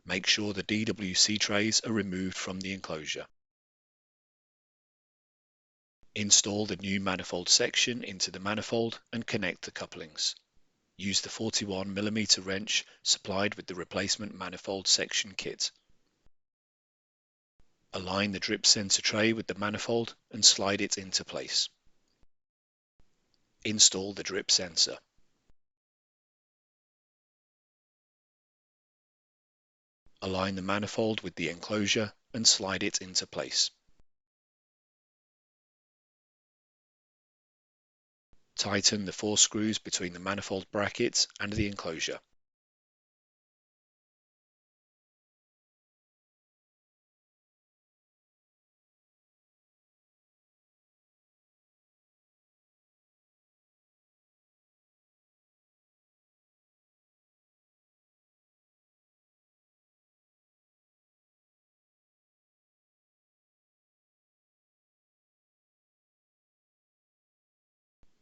Make sure the DWC trays are removed from the enclosure. Install the new manifold section into the manifold and connect the couplings. Use the 41mm wrench supplied with the replacement manifold section kit. Align the drip sensor tray with the manifold and slide it into place. Install the drip sensor. Align the manifold with the enclosure and slide it into place. Tighten the 4 screws between the manifold brackets and the enclosure.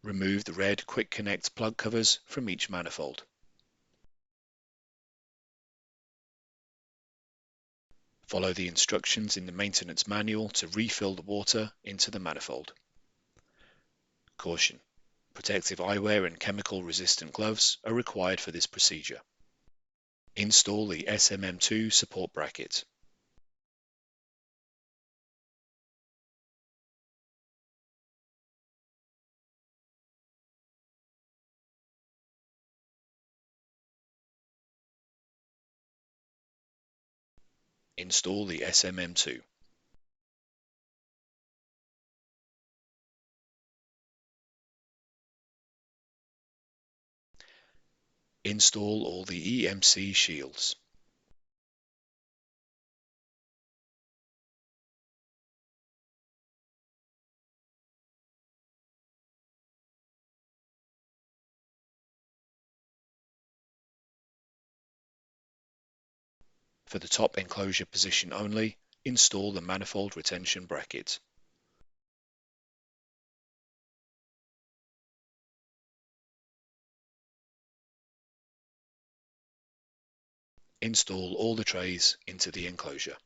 Remove the red Quick Connect plug covers from each manifold. Follow the instructions in the maintenance manual to refill the water into the manifold. Caution: protective eyewear and chemical resistant gloves are required for this procedure. Install the SMM2 support bracket. Install the SMM2. Install all the EMC shields. For the top enclosure position only, install the manifold retention bracket. Install all the trays into the enclosure.